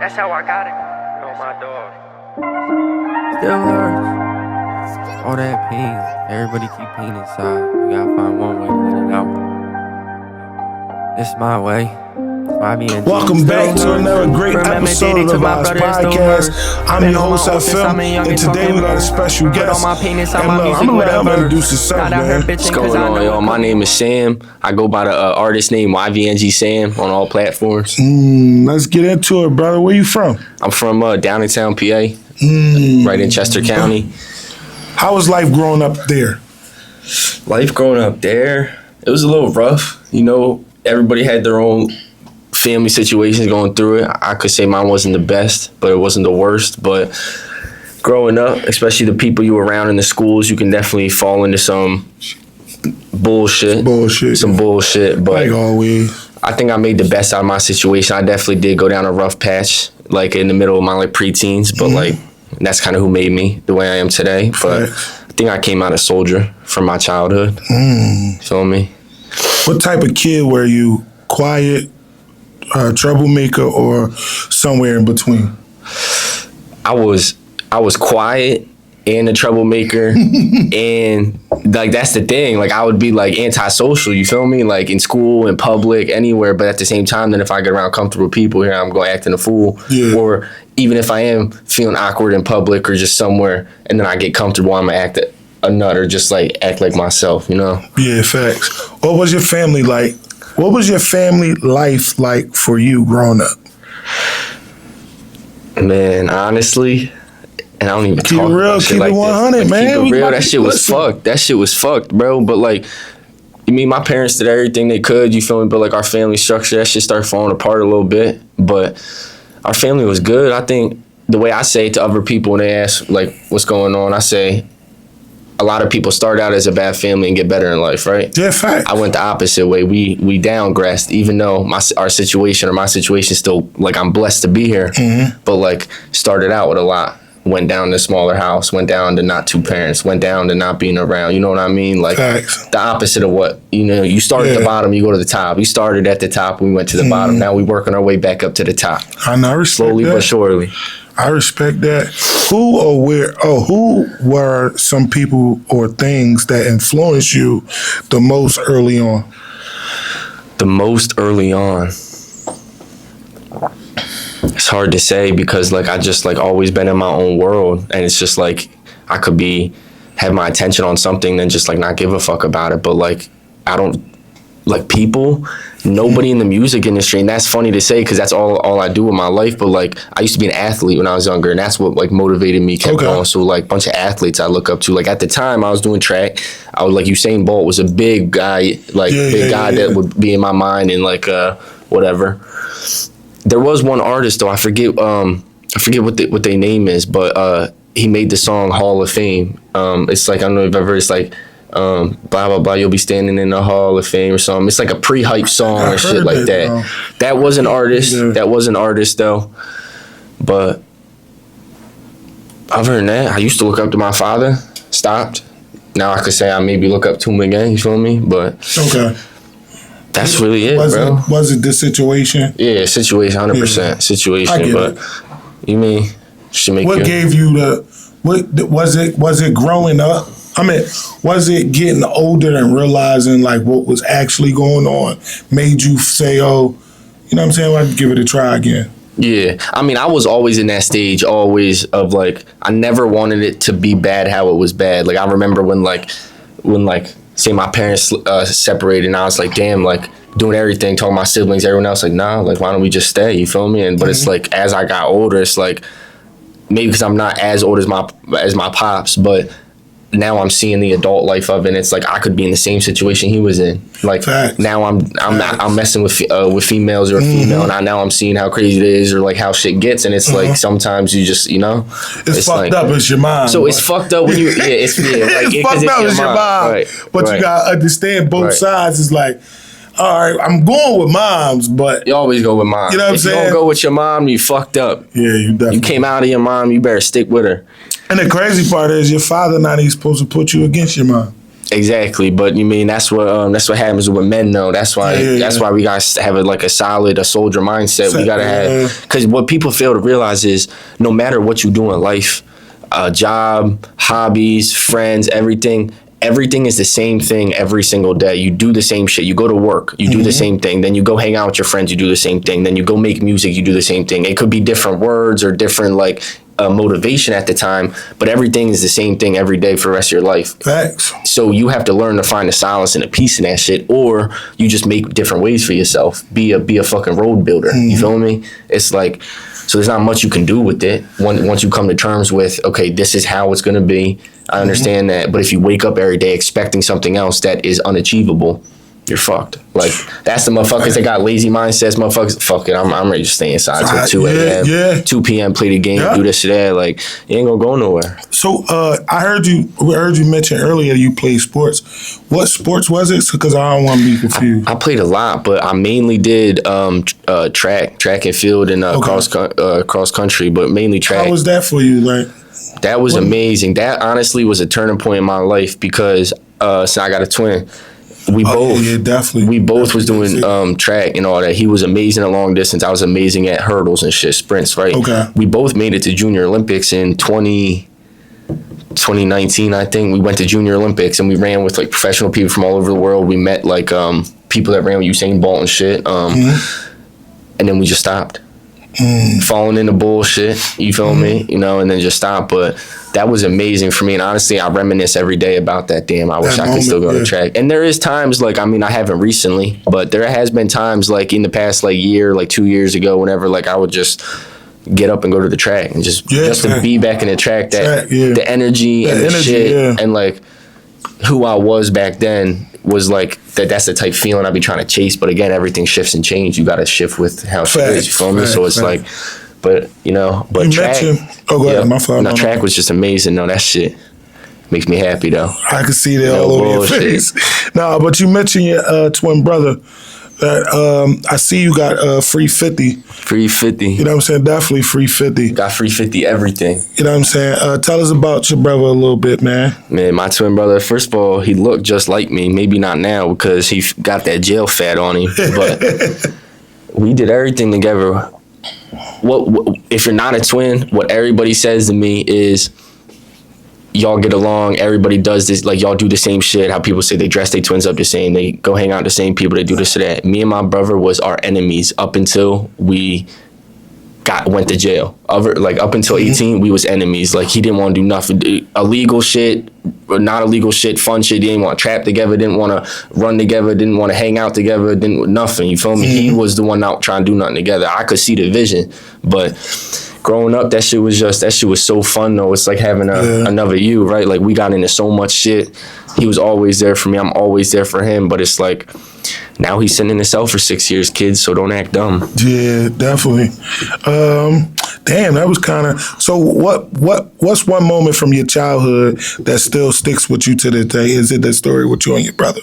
That's how I got it. Oh, my dog. Still hurts. All that pain. Everybody keep pain inside. You gotta find one way to let it out. It's my way. YVNG. Welcome back to another great episode of Thevibes Podcast. I'm your host, FM, and today we got a special guest. And look, I'm gonna let him introduce himself, man. What's going on, y'all? My name is Sam. I go by the artist name YVNG Sam on all platforms. Let's get into it, brother. Where you from? I'm from downtown PA, right in Chester County. How was life growing up there? Life growing up there, it was a little rough. You know, everybody had their own family situations going through it. I could say mine wasn't the best, but it wasn't the worst. But growing up, especially the people you were around in the schools, you can definitely fall into some bullshit. Some bullshit. But like always, I think I made the best out of my situation. I definitely did go down a rough patch, like in the middle of my preteens, but that's kind of who made me the way I am today. But I think I came out a soldier from my childhood. Feel me? What type of kid were you? Quiet, troublemaker, or somewhere in between? I was quiet and a troublemaker, and like that's the thing. Like I would be like antisocial. You feel me? Like in school, in public, anywhere. But at the same time, then if I get around comfortable people, here I'm going acting a fool. Yeah. Or even if I am feeling awkward in public or just somewhere, and then I get comfortable, I'm gonna act a nut or just like act like myself. You know? Yeah, facts. What was your family like? What was your family life like for you growing up? Man, honestly, and I don't even keep talk it real, about shit keep it 100, man. Keep it real. That shit was fucked. That shit was fucked, bro. But like, you mean my parents did everything they could, you feel me? But like our family structure, that shit started falling apart a little bit. But our family was good. I think the way I say it to other people when they ask like what's going on, I say a lot of people start out as a bad family and get better in life, right? Yeah, fact. I went the opposite way. We downgressed, even though my situation still, like, I'm blessed to be here. But like started out with a lot. Went down to smaller house, went down to not two parents, went down to not being around. You know what I mean? Like facts. The opposite of what, you start at the bottom, you go to the top. We started at the top, we went to the bottom. Now we working our way back up to the top. I know, I respect slowly that. But surely. I respect that. Who were some people or things that influenced you the most early on? The most early on. It's hard to say because like I just like always been in my own world, and it's just like I could have my attention on something then just like not give a fuck about it. But like I don't like people. Nobody in the music industry, and that's funny to say because that's all I do with my life. But like I used to be an athlete when I was younger, and that's what like motivated me, kept going. So like a bunch of athletes I look up to. Like at the time I was doing track, I was like Usain Bolt was a big guy, like guy that would be in my mind and like whatever. There was one artist though, I forget what their name is, but he made the song Hall of Fame. It's like I don't know if you've ever heard, it's like blah blah blah, you'll be standing in the Hall of Fame or something. It's like a pre-hype song or shit like that. That was an artist. Yeah. That was an artist though. But other than that, I used to look up to my father. Stopped. Now I could say I maybe look up to him again. You feel me? But okay. That's really it, bro. Was it the situation? Yeah, situation, 100% situation. But you mean should make what gave you what was it growing up? I mean, was it getting older and realizing like what was actually going on made you say, oh, you know what I'm saying? Well, I can give it a try again. Yeah, I mean, I was always in that stage, always of like, I never wanted it to be bad how it was bad. Like I remember when say my parents separated, and I was like, damn, like doing everything, talking to my siblings, everyone else like, nah, like why don't we just stay? You feel me? But it's like as I got older, it's like maybe because I'm not as old as my pops, but now I'm seeing the adult life of it, and it's like I could be in the same situation he was in. Like now I'm messing with females or a female, and now I'm seeing how crazy it is or like how shit gets, and it's like sometimes you just it's fucked up. It's your mind. So it's fucked up when you it's fucked up. It's your mind. Right, but you gotta understand both sides. It's like, all right, I'm going with moms, but you always go with mom. You know what I'm saying? If you don't go with your mom, you fucked up. Yeah, you definitely. You came out of your mom, you better stick with her. And the crazy part is your father not even supposed to put you against your mom. Exactly, but you mean that's what happens with men though. That's why why we gotta have a soldier mindset. We gotta have, because what people fail to realize is no matter what you do in life, job, hobbies, friends, everything is the same thing every single day. You do the same shit. You go to work, you do the same thing. Then you go hang out with your friends, you do the same thing. Then you go make music, you do the same thing. It could be different words or different motivation at the time, but everything is the same thing every day for the rest of your life. Facts. So you have to learn to find the solace and the peace in that shit, or you just make different ways for yourself. Be a fucking road builder. You feel me? It's like, so there's not much you can do with it once you come to terms with, okay, this is how it's gonna be. I understand that, but if you wake up every day expecting something else that is unachievable, you're fucked. Like, that's the motherfuckers that got lazy mindsets. Motherfuckers, fuck it, I'm ready to stay inside till 2 a.m. 2 p.m. play the game, do this, that. Like, you ain't gonna go nowhere. So, I heard you mention earlier you played sports. What sports was it? Because I don't want to be confused. I played a lot, but I mainly did track and field and cross country, but mainly track. How was that for you? Like, that was amazing. That honestly was a turning point in my life because so I got a twin. We both was doing track and all that. He was amazing at long distance. I was amazing at hurdles and shit, sprints, right? Okay. We both made it to Junior Olympics in 2019, I think. We went to Junior Olympics and we ran with like professional people from all over the world. We met like people that ran with Usain Bolt and shit. And then we just stopped. Falling into bullshit, you feel me? You know, and then just stop. But that was amazing for me. And honestly, I reminisce every day about that. Damn, I wish I could still go to track. And there is times, like, I mean, I haven't recently, but there has been times, like, in the past, like, year, like 2 years ago, whenever, like, I would just get up and go to the track and just to be back in the track, the energy and the shit and, like, who I was back then was like that's the type of feeling I'd be trying to chase. But again, everything shifts and changes. You got to shift with how shit is. You feel me? So it's like, but you know, but track. Go ahead. My fault. No, track was just amazing. No, that shit makes me happy though. I can see that all over your face. No, but you mentioned your twin brother. That I see you got free 50. Free 50. You know what I'm saying? Definitely free 50. Got free 50 everything. You know what I'm saying? Tell us about your brother a little bit, man. Man, my twin brother, first of all, he looked just like me. Maybe not now because he got that jail fat on him. But we did everything together. What if you're not a twin, what everybody says to me is, y'all get along, everybody does this, like y'all do the same shit, how people say they dress their twins up the same, they go hang out with the same people, they do this or that. Me and my brother was our enemies up until we went to jail. Up until 18, we was enemies. Like, he didn't want to do nothing. Illegal shit, or not illegal shit, fun shit. He didn't want to trap together, didn't want to run together, didn't want to hang out together, nothing, you feel me? He was the one out trying to do nothing together. I could see the vision, but growing up, that shit was so fun though. It's like having another you, right? Like, we got into so much shit. He was always there for me. I'm always there for him. But it's like, now he's sitting in his cell for 6 years, kids, so don't act dumb. Yeah, definitely. Damn, that was kind of... So what's one moment from your childhood that still sticks with you to this day? Is it that story with you and your brother?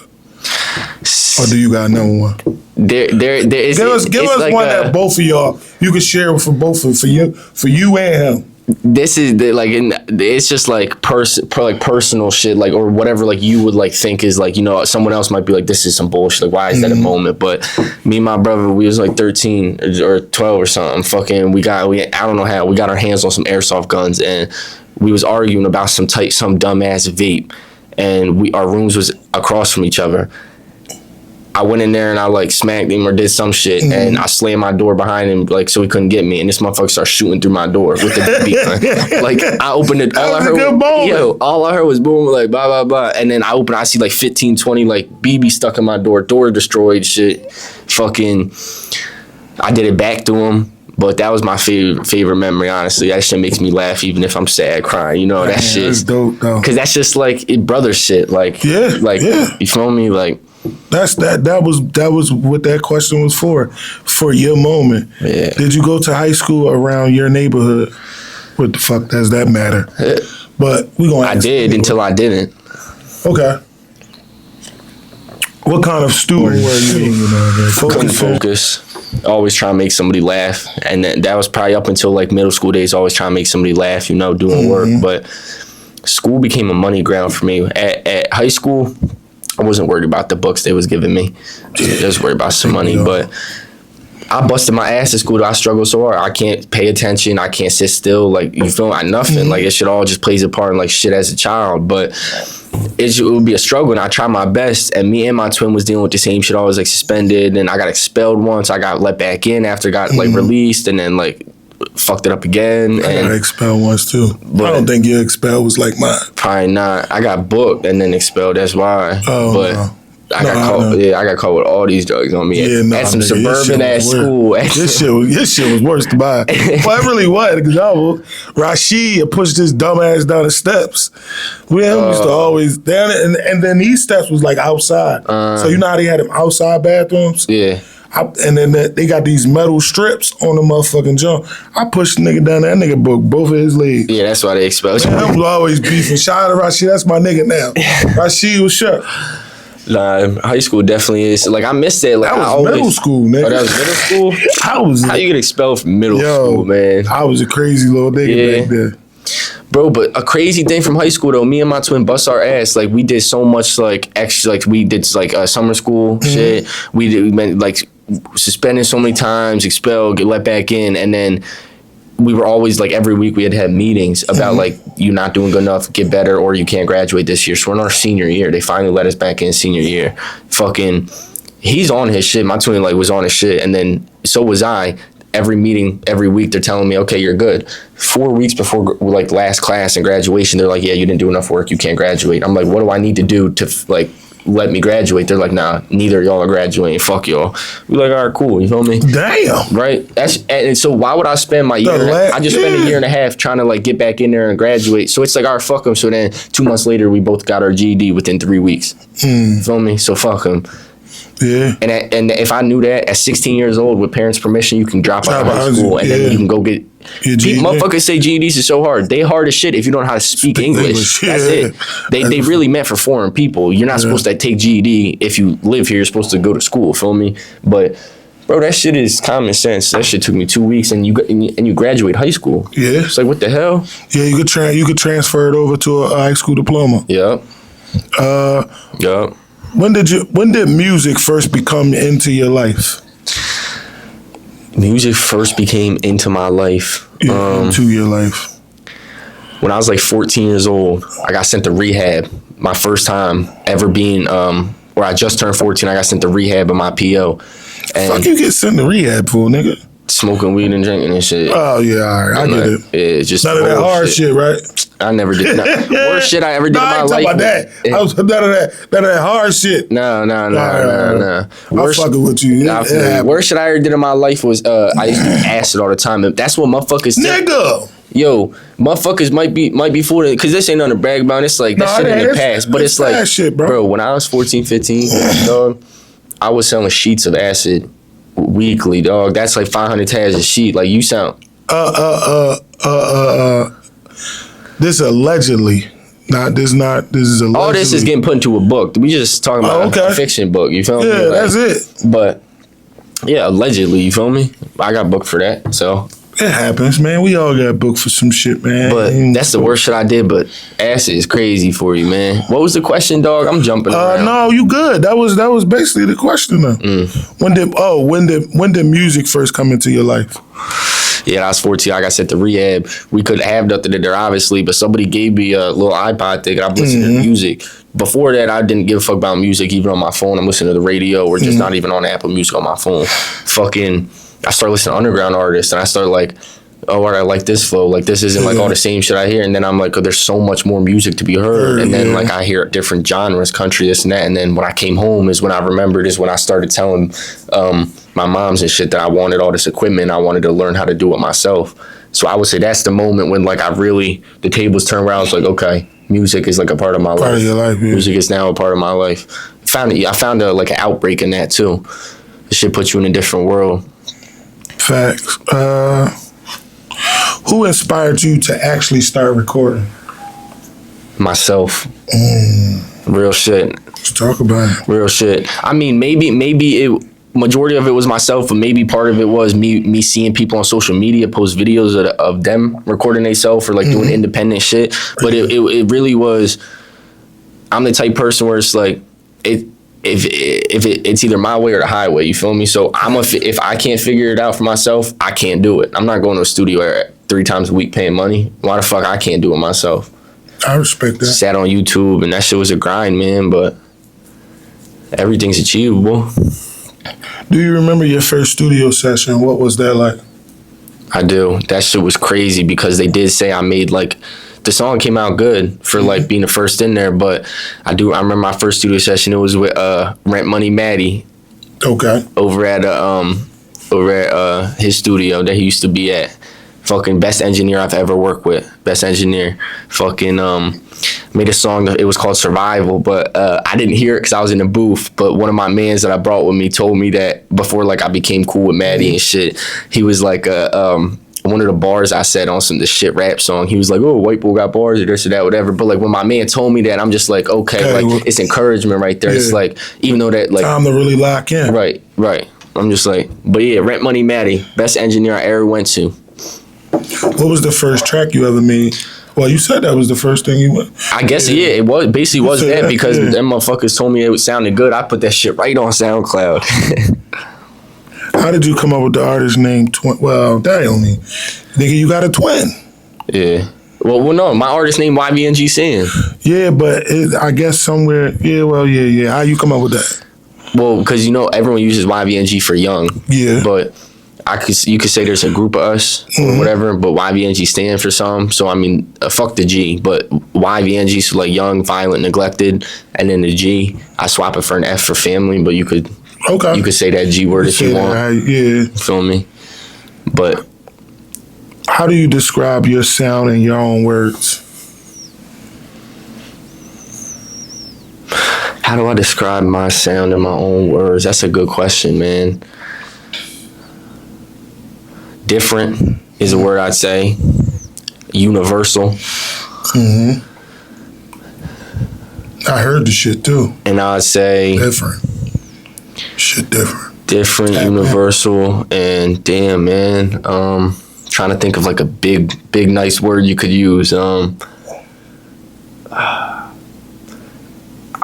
Or do you got another one? There is. Give us like one that both of y'all you can share for both of for you and him. This is it's just like personal shit, like, or whatever, like you would like think is like, you know, someone else might be like, this is some bullshit, like why is that a moment? But me and my brother, we was like 13 or 12 or something. Fucking I don't know how we got our hands on some airsoft guns and we was arguing about some dumbass vape, and our rooms was across from each other. I went in there and I like smacked him or did some shit, and I slammed my door behind him like so he couldn't get me. And this motherfucker started shooting through my door with the BB gun. Like, I opened it, all I heard was boom, like blah blah blah. And then I see like 15, 20 like BB stuck in my door destroyed, shit. Fucking, I did it back to him. But that was my favorite memory, honestly. That shit makes me laugh even if I'm sad, crying. You know, that shit. That's dope, though. Because that's just like brother shit. Like, you feel me? Like, that was what that question was for your moment. Yeah. Did you go to high school around your neighborhood? What the fuck does that matter? But we gonna. I did until I didn't. Okay. What kind of student were you? Couldn't focus. Always trying to make somebody laugh, and that was probably up until like middle school days. Always trying to make somebody laugh, you know, doing work. But school became a money ground for me. At high school, I wasn't worried about the books they was giving me. Just worried about some money. But I busted my ass at school. I struggled so hard. I can't pay attention. I can't sit still. Like, you feel like nothing. Like, it shit all just plays a part in like shit as a child. But it would be a struggle, and I tried my best. And me and my twin was dealing with the same shit. I was like suspended, and I got expelled once. I got let back in after I got like released, and then like fucked it up again. I got expelled once too. But I don't think your expelled was like mine. Probably not. I got booked and then expelled. That's why. Oh, but no. I got caught. Yeah, I got caught with all these drugs on me at some suburban ass school. This shit was worse to buy. Well, it really was, because Rashid pushed his dumb ass down the steps. We used to always down it, and then these steps was like outside. So you know how they had them outside bathrooms? Yeah. And then they got these metal strips on the motherfucking jump. I pushed the nigga down there. That nigga broke both of his legs. Yeah, that's why they expelled you. I was always beefing. Shout out to Rashid. That's my nigga now. Rashid was shut. Nah, high school definitely is. Like, I missed it. Like, that was middle school, nigga. Oh, that was middle school? How you get expelled from middle school, man? I was a crazy little nigga back there. Bro, but a crazy thing from high school, though, me and my twin bust our ass. Like, we did so much, like, extra, like, we did, like, summer school shit. We went, like, suspended so many times, expelled, get let back in, and then we were always, like, every week we had to have meetings about, like, you not doing good enough, get better, or you can't graduate this year. So we're in our senior year. They finally let us back in senior year. Fucking, he's on his shit. My twin, like, was on his shit, and then so was I. Every meeting, every week, they're telling me, okay, you're good. 4 weeks before, like, last class and graduation, they're like, yeah, you didn't do enough work, you can't graduate. I'm like, what do I need to do to, like, let me graduate? They're like, nah, neither of y'all are graduating, fuck y'all. We're like, all right, cool, you feel me? Damn. Right? And so why would I spend my year, I just spent a year and a half trying to, like, get back in there and graduate. So it's like, all right, fuck them. So then 2 months later, we both got our GED within 3 weeks. You feel me? So fuck them. Yeah. And if I knew that at 16 years old, with parents' permission, you can drop out of high school and then you can go get. Motherfuckers say GEDs is so hard. They hard as shit if you don't know how to speak English. That's it. They really meant for foreign people. You're not supposed to take GED if you live here. You're supposed to go to school. Feel me? But bro, that shit is common sense. That shit took me 2 weeks, and you graduate high school. Yeah. It's like, what the hell? Yeah, you could transfer it over to a high school diploma. Yep. Yep. When did music first become into your life? Music first became into my life. Into your life. When I was like 14 years old, I got sent to rehab. My first time ever being, where I just turned 14, I got sent to rehab in my PO. And fuck you get sent to rehab for, nigga? Smoking weed and drinking and shit. Oh, yeah, all right. I get it. It's just none of that hard shit, right? I never did. Worst shit I ever did in my life. I about that. I was none of that hard shit. No. I'm fucking with you. Worst shit I ever did in my life was I used to do acid all the time. That's what motherfuckers think. Nigga. Yo, motherfuckers might be fooled because this ain't nothing to brag about. It's like that shit in the past. But it's like, shit, bro, when I was 14, 15, dog, I was selling sheets of acid weekly, dog. That's like 500 tabs a sheet. Like, you sound. This allegedly. This is allegedly. All this is getting put into a book. We just talking about a fiction book. You feel me? Yeah, that's it. But yeah, allegedly, you feel me? I got booked for that. So it happens, man. We all got booked for some shit, man. But that's the worst shit I did. But acid is crazy for you, man. What was the question, dog? I'm jumping around. No, you good. That was basically the question. When did music first come into your life? Yeah, I was 14. I got sent to rehab. We couldn't have nothing in there, obviously, but somebody gave me a little iPod thing, and I'm listening to music. Before that, I didn't give a fuck about music, even on my phone. I'm listening to the radio or just not even on Apple Music on my phone. I started listening to underground artists, and I started like, oh, I like this flow. Like, this isn't like all the same shit I hear. And then I'm like, oh, there's so much more music to be heard. And then like I hear different genres, country, this and that. And then when I came home is when I remembered, is when I started telling my moms and shit that I wanted all this equipment. I wanted to learn how to do it myself. So I would say that's the moment when like the tables turned around. I was like, okay, music is like a part of my life. Part of your life, yeah. Music is now a part of my life. I found like an outbreak in that too. This shit puts you in a different world. Facts. Who inspired you to actually start recording? Myself. Real shit. Let's talk about it. Real shit. I mean, maybe majority of it was myself, but maybe part of it was me seeing people on social media post videos of them recording themselves or like doing independent shit. But it really was. I'm the type person where it's like it's either my way or the highway. You feel me? So if I can't figure it out for myself, I can't do it. I'm not going to a studio 3 times a week paying money. Why the fuck I can't do it myself? I respect that. Sat on YouTube and that shit was a grind, man. But everything's achievable. Do you remember your first studio session? What was that like? I do. That shit was crazy because they did say I made like, the song came out good for like being the first in there, but I remember my first studio session, it was with Rent Money Maddie. Okay. Over at his studio that he used to be at. Fucking best engineer I've ever worked with. Best engineer. Fucking made a song, it was called Survival, but I didn't hear it because I was in the booth, but one of my mans that I brought with me told me that before like I became cool with Maddie and shit, he was like one of the bars I said on the shit rap song, he was like, oh, white boy got bars or this or that, whatever. But like when my man told me that, I'm just like, okay, like it's encouragement right there. Yeah. It's like, even though that like time to really lock in. Right. I'm just like, but yeah, Rent Money Maddie, best engineer I ever went to. What was the first track you ever made? Well, you said that was the first thing you went. I guess yeah, it was basically was that because them motherfuckers told me it sounded good. I put that shit right on SoundCloud. How did you come up with the artist name? Well, that only nigga, you got a twin. Yeah. Well, no, my artist name YVNG Sam. Yeah, but I guess somewhere. Yeah, well, yeah. How you come up with that? Well, because everyone uses YVNG for young. Yeah. But you could say there's a group of us or whatever, but YVNG stands for some. So I mean, fuck the G, but YVNG is like young, violent, neglected, and then the G, I swap it for an F for family, but you could. Okay. You could say that G word if you want. Yeah. Feel me? But how do you describe your sound in your own words? How do I describe my sound in my own words? That's a good question, man. Different is a word I'd say. Universal. Mm-hmm. I heard the shit too. And I'd say different. Shit different, universal, and damn, man. Trying to think of like a big, nice word you could use. I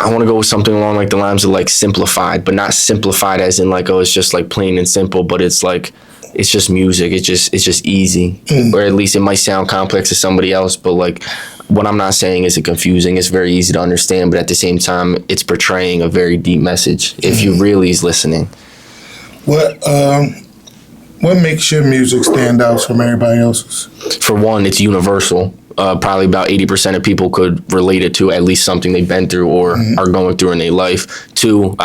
want to go with something along like the lines of like simplified, but not simplified as in like, oh, it's just like plain and simple, but it's like, it's just music. It's just easy, or at least it might sound complex to somebody else, but like, what I'm not saying is confusing. It's very easy to understand, but at the same time, it's portraying a very deep message if you really is listening. What makes your music stand out from everybody else's? For one, it's universal. Probably about 80% of people could relate it to at least something they've been through or are going through in their life. Two,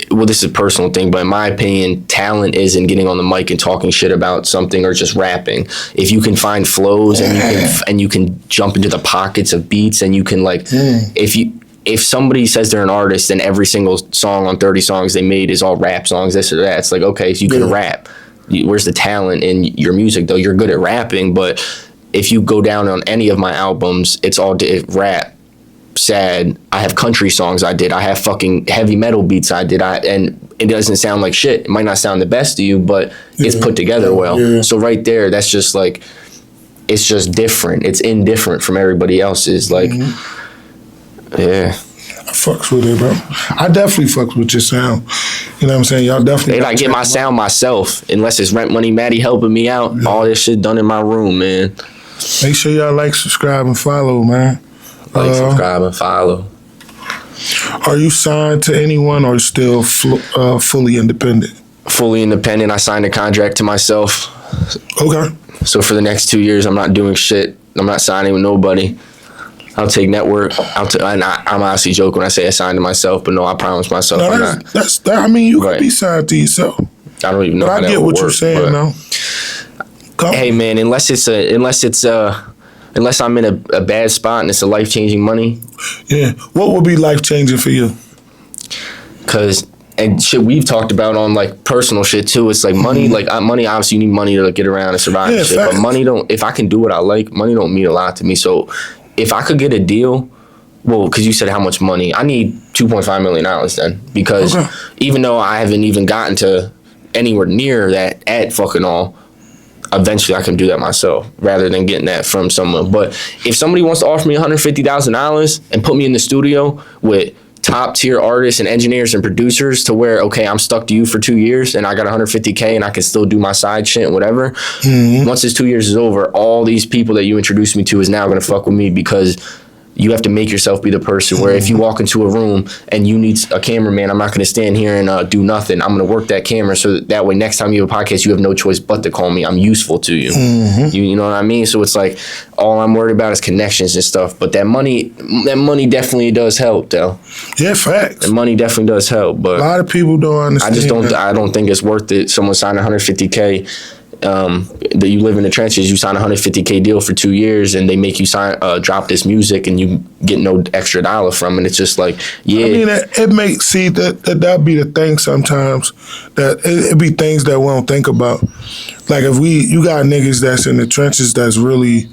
this is a personal thing, but in my opinion, talent isn't getting on the mic and talking shit about something or just rapping. If you can find flows and you can jump into the pockets of beats and you can like, if somebody says they're an artist and every single song on 30 songs they made is all rap songs, this or that, it's like, okay, so you can rap. Where's the talent in your music though? You're good at rapping, but if you go down on any of my albums, it's all rap. Sad. I have country songs I did. I have fucking heavy metal beats I did. And it doesn't sound like shit. It might not sound the best to you, but it's put together well. Yeah. So right there, that's just like, it's just different. It's indifferent from everybody else's. Like, yeah. I fucks with it, bro. I definitely fucks with your sound. You know what I'm saying? Y'all definitely. And I get my sound myself, unless it's Rent Money Maddie helping me out. Yeah. All this shit done in my room, man. Make sure y'all like, subscribe, and follow, man. Subscribe, and follow. Are you signed to anyone or still fully independent? Fully independent. I signed a contract to myself. Okay. So for the next 2 years, I'm not doing shit. I'm not signing with nobody. I'll take network. I'm honestly joking when I say I signed to myself, but no, I promise myself I'm not. I mean, you could be signed to yourself. I don't even know how that would work. I get what you're saying, though. Hey, man, unless I'm in a bad spot and it's a life-changing money. Yeah. What would be life-changing for you? Because, and shit we've talked about on like personal shit too, it's like money, money, obviously you need money to like, get around and survive and shit. But money if I can do what I like, money don't mean a lot to me. So if I could get a deal Well, because you said how much money. I need $2.5 million then. Because even though I haven't even gotten to anywhere near that at fucking all, eventually I can do that myself rather than getting that from someone. But if somebody wants to offer me $150,000 and put me in the studio with top tier artists and engineers and producers to where, okay, I'm stuck to you for 2 years and I got $150K and I can still do my side shit and whatever. Once this 2 years is over, all these people that you introduced me to is now going to fuck with me because you have to make yourself be the person where if you walk into a room and you need a cameraman, I'm not going to stand here and do nothing. I'm going to work that camera so that way next time you have a podcast, you have no choice but to call me. I'm useful to you. You know what I mean? So it's like all I'm worried about is connections and stuff. But that money definitely does help, though. Yeah, facts. The money definitely does help. But a lot of people don't understand. I don't think it's worth it. Someone signed $150K. That you live in the trenches, you sign a $150K deal for 2 years and they make you sign drop this music and you get no extra dollar from it. It's just like, yeah. I mean, it makes, see, that be the thing sometimes, that it be things that we don't think about. Like if you got niggas that's in the trenches that's really,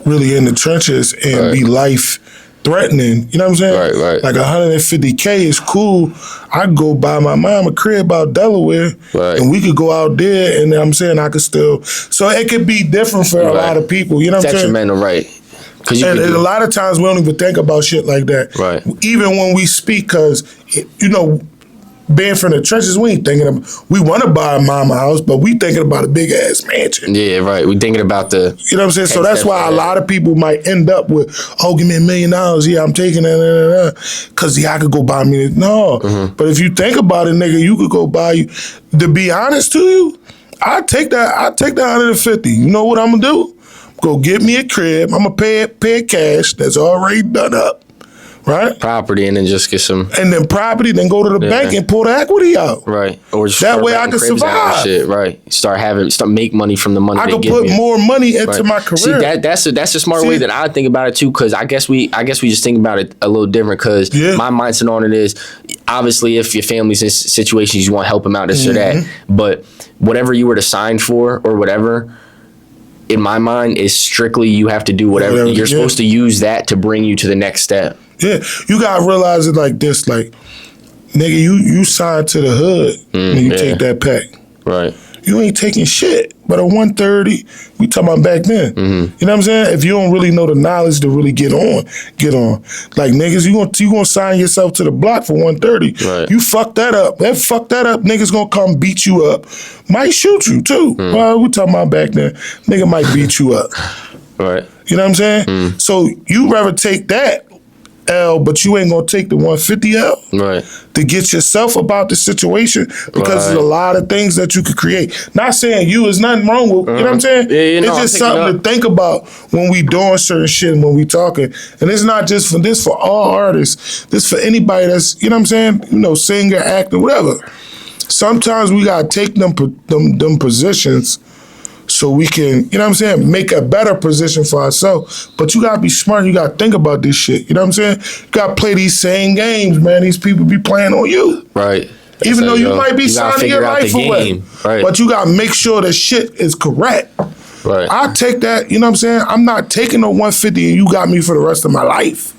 really in the trenches and be life threatening, you know what I'm saying? Right. Like $150K is cool. I could go buy my mom a crib out Delaware, and we could go out there, and I'm saying I could still. So it could be different for a lot of people. You know what I'm saying? Detrimental, right? And a lot of times we don't even think about shit like that. Right. Even when we speak, because being from the trenches, we ain't thinking of. We want to buy a mama house, but we thinking about a big ass mansion. Yeah, right. We thinking about the. You know what I'm saying? So that's why a lot of people might end up with, oh, give me $1 million. Yeah, I'm taking that. Because I could go buy me. No. But if you think about it, nigga, you could go buy you. To be honest to you, I take that 150. You know what I'm gonna do? Go get me a crib. I'm gonna pay cash that's already done up. Right? Property and then just get some. And then property, then go to the bank and pull the equity out. Right. Or just that way I can survive. Shit. Right. Start make money from the money I they could give put you. more money into my career. See, that's a smart way that I think about it too, because I guess we just think about it a little different, because my mindset on it is, obviously if your family's in situations you want to help them out, this or that, but whatever you were to sign for or whatever, in my mind is strictly you have to do whatever. You're supposed to use that to bring you to the next step. Yeah, you gotta realize it like this, like, nigga, you signed to the hood when you take that pack. Right. You ain't taking shit. But a 130, we talking about back then. You know what I'm saying? If you don't really know the knowledge to really get on. Like niggas, you gonna sign yourself to the block for 130. Right. You fuck that up. Niggas gonna come beat you up. Might shoot you too. Well, we talking about back then. Nigga might beat you up. Right. You know what I'm saying? So you rather take that L, but you ain't gonna take the 150 L to get yourself about the situation, because there's a lot of things that you could create. Not saying is nothing wrong with, you know what I'm saying? Yeah, it's just something to think about when we doing certain shit and when we talking. And it's not just for this, for all artists. This for anybody that's, you know what I'm saying? Singer, actor, whatever. Sometimes we gotta take them positions so we can, you know what I'm saying, make a better position for ourselves. But you gotta be smart, you gotta think about this shit, you know what I'm saying? You gotta play these same games, man. These people be playing on you. Right. Even though you might be signing your life away. Right. But you gotta make sure the shit is correct. Right. I take that, you know what I'm saying? I'm not taking no 150 and you got me for the rest of my life.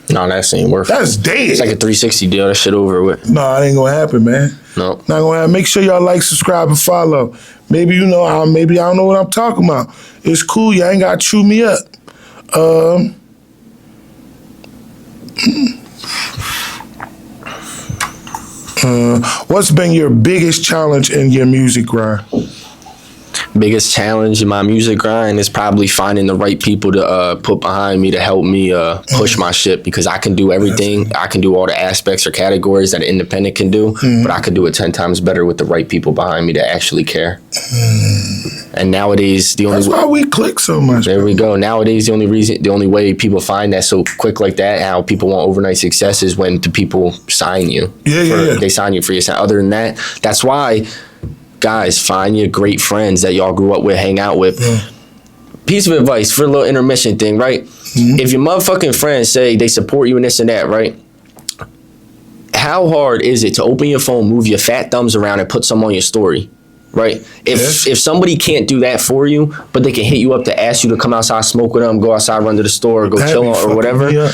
No, that ain't worth it. That's dead. It's like a 360 deal. That shit over with. No, it ain't gonna happen, man. No. Not gonna happen. Make sure y'all like, subscribe, and follow. Maybe maybe I don't know what I'm talking about. It's cool. Y'all ain't gotta chew me up. What's been your biggest challenge in your music grind? Biggest challenge in my music grind is probably finding the right people to put behind me to help me push my shit, because I can do everything. I can do all the aspects or categories that an independent can do, but I can do it 10 times better with the right people behind me that actually care. And nowadays, that's why we click so much. There we go. Nowadays, the only way people find that so quick like that, how people want overnight success, is when the people sign you. They sign you for your sign. Other than that, that's why, guys, find your great friends that y'all grew up with, hang out with. Piece of advice for a little intermission thing, right? If your motherfucking friends say they support you and this and that, right? How hard is it to open your phone, move your fat thumbs around, and put some on your story? Right? If somebody can't do that for you, but they can hit you up to ask you to come outside, smoke with them, go outside, run to the store, go chill or whatever,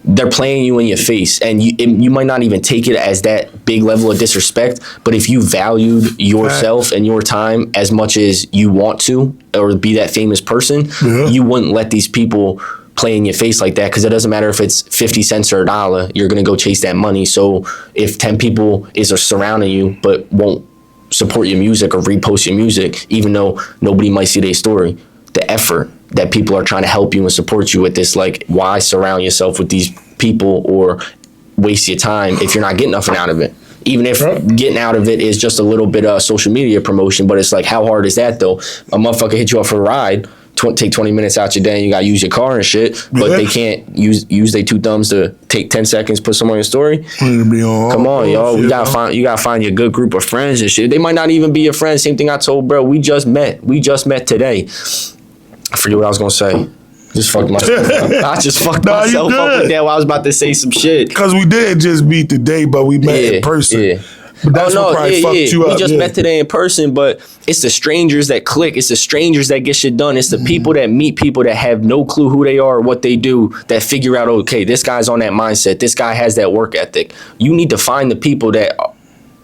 they're playing you in your face, and you might not even take it as that big level of disrespect, but if you valued yourself and your time as much as you want to, or be that famous person, you wouldn't let these people play in your face like that, because it doesn't matter if it's 50 cents or $1, you're going to go chase that money. So if 10 people is surrounding you but won't support your music or repost your music, even though nobody might see their story, the effort that people are trying to help you and support you with this, like, why surround yourself with these people or waste your time if you're not getting nothing out of it? Even if getting out of it is just a little bit of social media promotion, but it's like, how hard is that though? A motherfucker hit you up for a ride, take 20 minutes out your day, and you gotta use your car and shit, but they can't use their two thumbs to take 10 seconds, put some on your story. Come on, y'all. You gotta find your good group of friends and shit. They might not even be your friends. Same thing I told bro. We just met today. I forget what I was gonna say. Just fucked myself up. I just fucked myself up with that while I was about to say some shit. Because we did just meet today, but we met in person. Yeah. But that's what probably fucked you up. We just met today in person, but it's the strangers that click. It's the strangers that get shit done. It's the people that meet people that have no clue who they are or what they do, that figure out, okay, this guy's on that mindset. This guy has that work ethic. You need to find the people that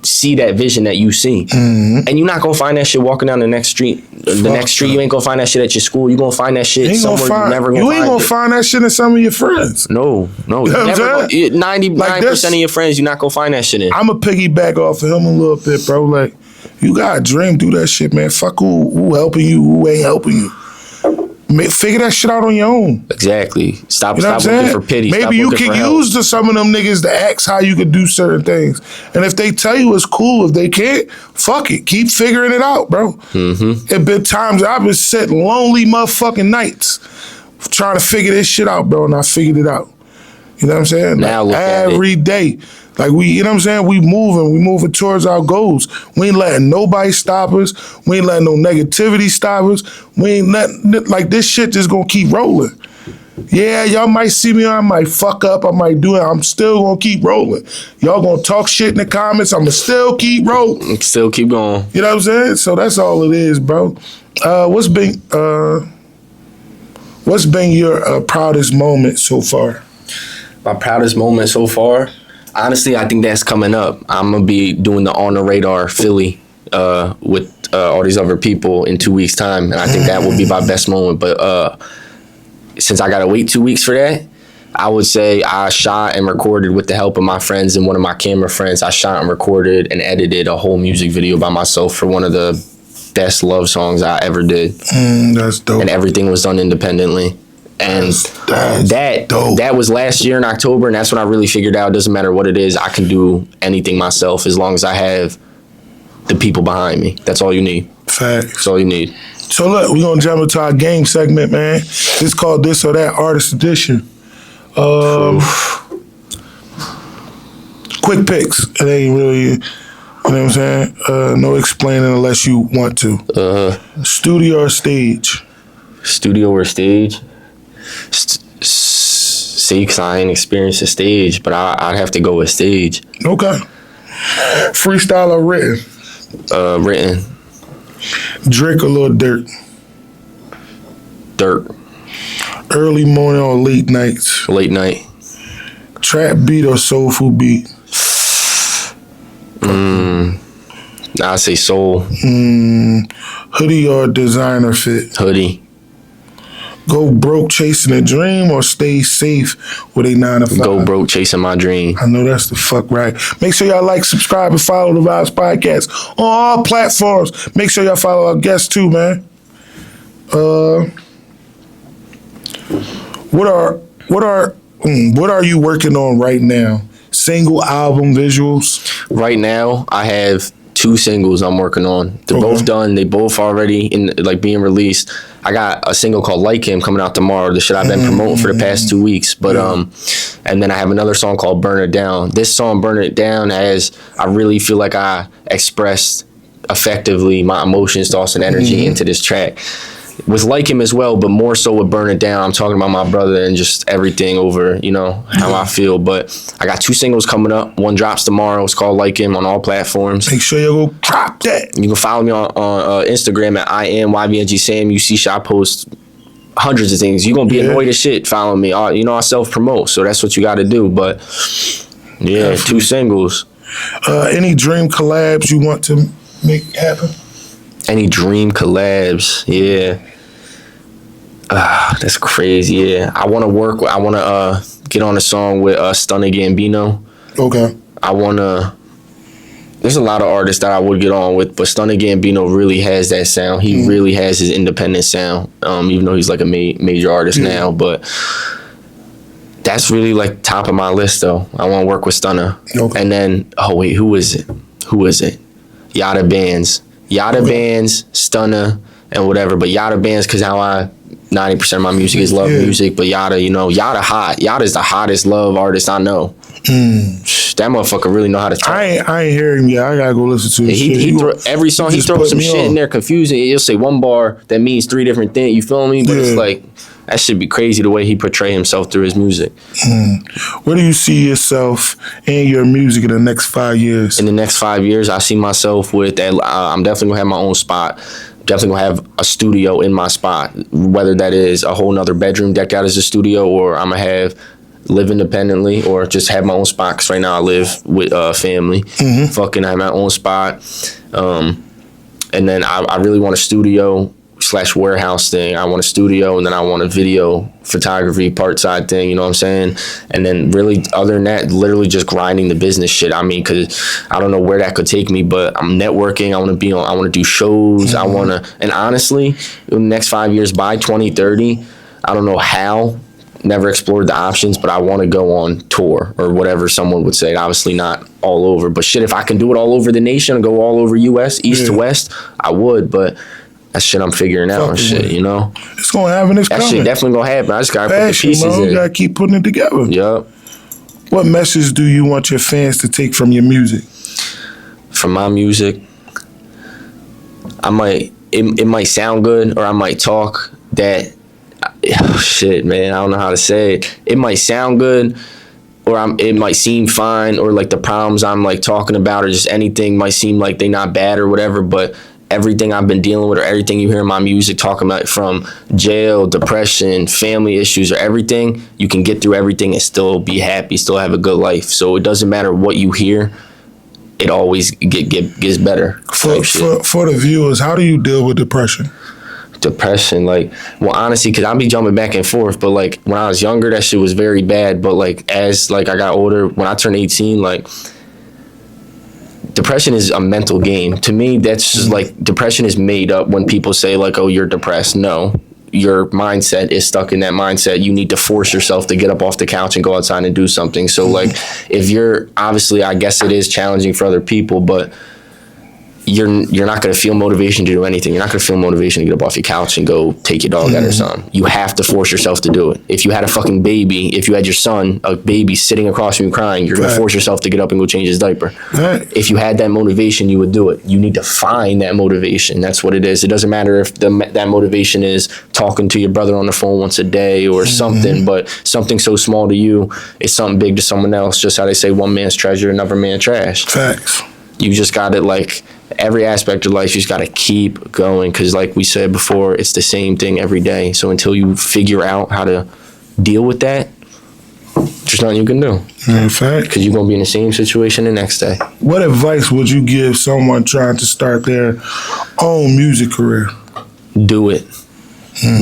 see that vision that you see. And you're not gonna find that shit walking down the next street. You ain't gonna find that shit at your school. You're gonna find that shit somewhere you're never gonna find. You ain't gonna find that shit in some of your friends. No. You never 99% of your friends, you're not gonna find that shit in. I'm gonna piggyback off of him a little bit, bro. Like, you got a dream, do that shit, man. Fuck who helping you, who ain't helping you. Figure that shit out on your own. Exactly. Stop looking for pity. Maybe you can use some of them niggas to ask how you could do certain things. And if they tell you it's cool, if they can't, fuck it. Keep figuring it out, bro. It been times I've been sitting lonely motherfucking nights trying to figure this shit out, bro, and I figured it out. You know what I'm saying? Now look at it. Every day. Like, you know what I'm saying? We moving towards our goals. We ain't letting nobody stop us. We ain't letting no negativity stop us. We ain't letting, like, this shit just gonna keep rolling. Yeah, y'all might see me, I might fuck up, I might do it. I'm still gonna keep rolling. Y'all gonna talk shit in the comments, I'ma still keep rolling. Still keep going. You know what I'm saying? So that's all it is, bro. What's been your proudest moment so far? My proudest moment so far? Honestly, I think that's coming up. I'm going to be doing the On the Radar Philly with all these other people in 2 weeks' time. And I think that will be my best moment. But since I got to wait 2 weeks for that, I would say I shot and recorded with the help of my friends and one of my camera friends. I shot and recorded and edited a whole music video by myself for one of the best love songs I ever did. That's dope. And everything was done independently. And that was last year in October, and that's when I really figured out it doesn't matter what it is, I can do anything myself as long as I have the people behind me. That's all you need. Facts. That's all you need. So look, we're gonna jump into our game segment, man. It's called This or That Artist Edition. Quick picks. It ain't really, you know what I'm saying? No explaining unless you want to. Studio or stage? Studio or stage? See, because I ain't experienced a stage, but I'd have to go with stage. Okay. Freestyle or written? Written. Drink a little dirt? Dirt. Early morning or late nights? Late night. Trap beat or soulful beat? I'd say soul. Hoodie or designer fit? Hoodie. Go broke chasing a dream or stay safe with a 9 to 5? Go broke chasing my dream. I know that's the fuck right. Make sure y'all like, subscribe, and follow the Vibes Podcast on all platforms. Make sure y'all follow our guests too, man. What are you working on right now? Single, album, visuals? Right now, I have 2 singles I'm working on. They're both done. They both already being released. I got a single called Like Him coming out tomorrow. The shit I've been promoting for the past 2 weeks. But and then I have another song called Burn It Down. This song, Burn It Down, I really feel like I expressed effectively my emotions, thoughts, and energy into this track. With Like Him as well, but more so with Burn It Down. I'm talking about my brother and just everything over, how I feel. But I got 2 singles coming up. One drops tomorrow. It's called Like Him on all platforms. Make sure you go drop that. You can follow me on Instagram at YVNG Sam. You see I post hundreds of things. You're going to be annoyed as shit following me. You know, I self-promote, so that's what you got to do. But, yeah, definitely. 2 singles. Any dream collabs you want to make happen? Any dream collabs? Yeah. That's crazy, yeah. I want to get on a song with Stunna Gambino. Okay. There's a lot of artists that I would get on with, but Stunna Gambino really has that sound. He really has his independent sound, even though he's like a major artist now. But that's really like top of my list, though. I want to work with Stunna. Okay. And then, who is it? Yada Bands. Bands, Stunna, and whatever. But Yada Bands, because 90% of my music is love music. But Yada, Yada hot. Yada's the hottest love artist I know. That motherfucker really know how to talk. I ain't hear him yet. I gotta go listen to his every song he throws some shit in there confusing. He'll say one bar that means 3 different things. You feel me? But it's like, that should be crazy the way he portray himself through his music. Where do you see yourself and your music in the next 5 years? In the next 5 years, I see myself with I'm definitely gonna have my own spot. Definitely gonna have a studio in my spot, whether that is a whole nother bedroom decked out as a studio, or I'm gonna live independently, or just have my own spot, because right now I live with family. Fucking have my own spot. And then I really want a studio / warehouse thing. I want a studio, and then I want a video photography part-side thing, you know what I'm saying? And then really, other than that, literally just grinding the business shit. I mean, because I don't know where that could take me, but I'm networking. I want to do shows. I want to, and honestly, in the next 5 years, by 2030, I don't know how, never explored the options, but I want to go on tour or whatever someone would say. Obviously not all over, but shit, if I can do it all over the nation and go all over US, east to west, I would, but that's shit I'm figuring out and shit, you know? It's going to happen. It's coming. That shit definitely going to happen. I just got to put the pieces in. You got to keep putting it together. Yup. What message do you want your fans to take from your music? From my music? It might sound good, or I might talk that, shit, man, I don't know how to say it. It might sound good, or it might seem fine, or like the problems I'm like talking about, or just anything might seem like they not bad or whatever, but everything I've been dealing with, or everything you hear in my music talking about, from jail, depression, family issues, or everything, you can get through everything and still be happy, still have a good life. So it doesn't matter what you hear, it always gets better. For the viewers, how do you deal with depression? Depression, like, well, honestly, because I'll be jumping back and forth, but like when I was younger, that shit was very bad. But like as like I got older, when I turned 18, like, depression is a mental game. To me, that's just like, depression is made up when people say like, oh, you're depressed. No, your mindset is stuck in that mindset. You need to force yourself to get up off the couch and go outside and do something. So like, if you're, obviously, I guess it is challenging for other people, but you're not going to feel motivation to do anything. You're not going to feel motivation to get up off your couch and go take your dog out or something. You have to force yourself to do it. If you had a fucking baby, if you had your son, a baby sitting across from you crying, you're going to force yourself to get up and go change his diaper. If you had that motivation, you would do it. You need to find that motivation. That's what it is. It doesn't matter if that motivation is talking to your brother on the phone once a day or something, but something so small to you is something big to someone else. Just how they say one man's treasure, another man's trash. Facts. You just got to, like, every aspect of life, you just got to keep going, because like we said before, it's the same thing every day. So until you figure out how to deal with that, there's nothing you can do. In fact, because you're going to be in the same situation the next day. What advice would you give someone trying to start their own music career? Do it.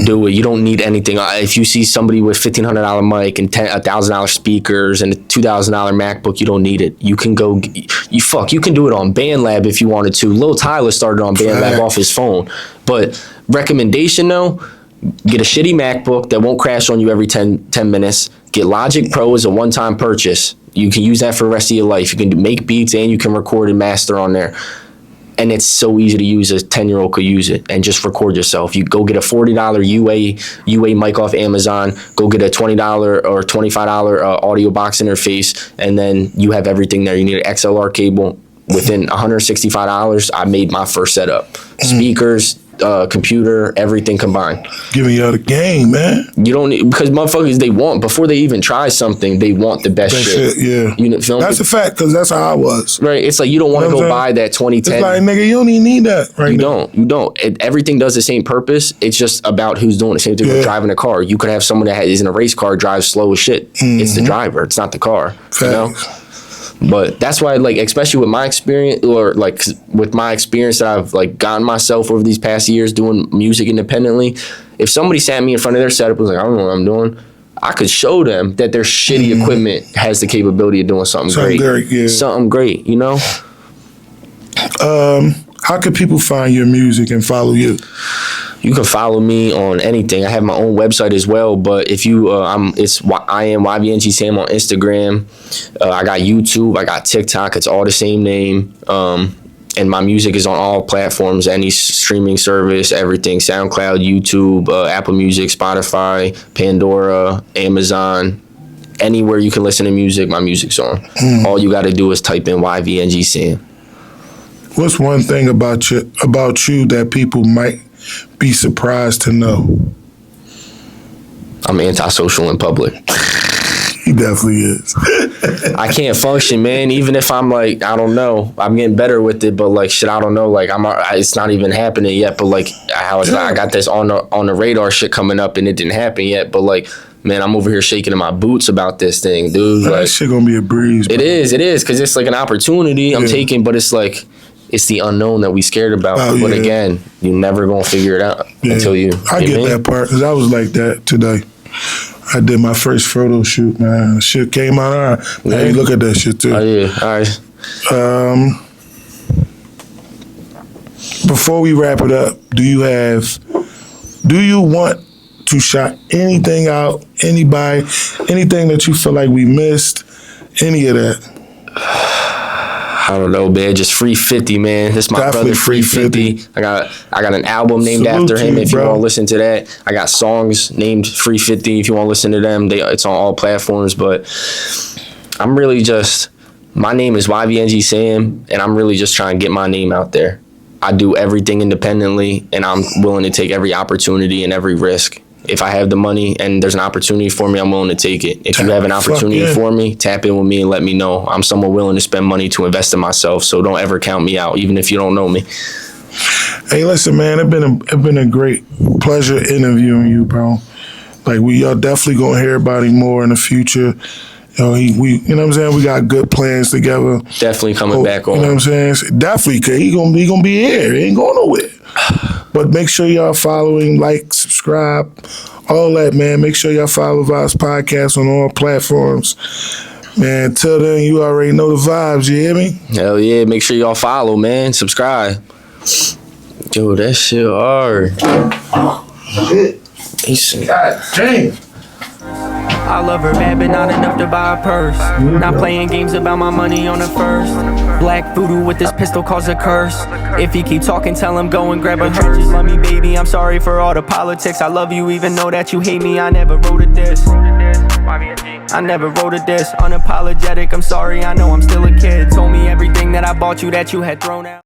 Do it. You don't need anything. If you see somebody with $1,500 mic and $1,000 speakers and a $2,000 MacBook, you don't need it. You can go. You can do it on BandLab if you wanted to. Lil Tyler started on BandLab off his phone. But recommendation though, get a shitty MacBook that won't crash on you every 10 minutes. Get Logic Pro as a one-time purchase. You can use that for the rest of your life. You can make beats and you can record and master on there. And it's so easy to use, a 10-year-old could use it, and just record yourself. You go get a $40 UA mic off Amazon, go get a $20 or $25 audio box interface, and then you have everything there. You need an XLR cable. Within $165, I made my first setup. Speakers, computer, everything combined. Giving you the game, man. You don't need, because motherfuckers, they want, before they even try something, they want the best shit. Yeah. You know, feel that's me? a fact, because that's how I was. Right. It's like you don't want to go buy that 2010. It's like, nigga, you don't even need that right now. You don't. Everything does the same purpose. It's just about who's doing it. Same thing with driving a car. You could have someone that is in a race car, drives slow as shit. It's the driver. It's not the car. Facts. You know? But that's why, like, especially with my experience, or like with my experience that I've like gotten myself over these past years doing music independently, if somebody sat me in front of their setup and was like, I don't know what I'm doing, I could show them that their shitty equipment has the capability of doing something great. Something great, you know? How can people find your music and follow you? You can follow me on anything. I have my own website as well, but if you, I am YVNG Sam on Instagram. I got YouTube, I got TikTok. It's all the same name. And my music is on all platforms, any streaming service, everything: SoundCloud, YouTube, Apple Music, Spotify, Pandora, Amazon. Anywhere you can listen to music, my music's on. All you got to do is type in YVNG Sam. What's one thing about you that people might be surprised to know? I'm antisocial in public. He definitely is. I can't function, man. Even if I'm like, I don't know, I'm getting better with it, but like shit, I don't know. Like it's not even happening yet. But like I got this on the radar shit coming up, and it didn't happen yet. But like, man, I'm over here shaking in my boots about this thing, dude. That like, shit gonna be a breeze. Bro. It is, because it's like an opportunity I'm taking, but it's like, it's the unknown that we scared about. But again, you never gonna figure it out until you. I get that part, because I was like that today. I did my first photo shoot, man. Shit came out all right. Man, you look at that shit too. Oh yeah, all right. Before we wrap it up, do you want to shout anything out? Anybody? Anything that you feel like we missed? Any of that? I don't know, man. Just Free 50, man. This is my Definitely brother, Free 50. I got an album named after him. If you want to listen to that, I got songs named Free 50. If you want to listen to them, it's on all platforms. But I'm really my name is YVNG Sam, and I'm really just trying to get my name out there. I do everything independently, and I'm willing to take every opportunity and every risk. If I have the money and there's an opportunity for me, I'm willing to take it. If you have an opportunity for me, tap in with me and let me know. I'm someone willing to spend money to invest in myself, so don't ever count me out, even if you don't know me. Hey, listen, man, it's been a great pleasure interviewing you, bro. Like, we are definitely gonna hear about him more in the future. You know, you know what I'm saying? We got good plans together. Definitely coming back on. You know what I'm saying? Definitely, cause he gonna be here. He ain't going nowhere. But make sure y'all follow him, like, subscribe, all that, man. Make sure y'all follow Thevibes Podcast on all platforms. Man, till then, you already know the vibes, you hear me? Hell yeah, make sure y'all follow, man. Subscribe. Yo, that shit hard. Shit. God damn. I love her bad, but not enough to buy a purse. Not playing games about my money on the first. Black voodoo with this pistol cause a curse. If he keep talking, tell him go and grab a hearse. Just love me, baby, I'm sorry for all the politics. I love you even though that you hate me. I never wrote a diss. I never wrote a diss. Unapologetic, I'm sorry, I know I'm still a kid. Told me everything that I bought you that you had thrown out.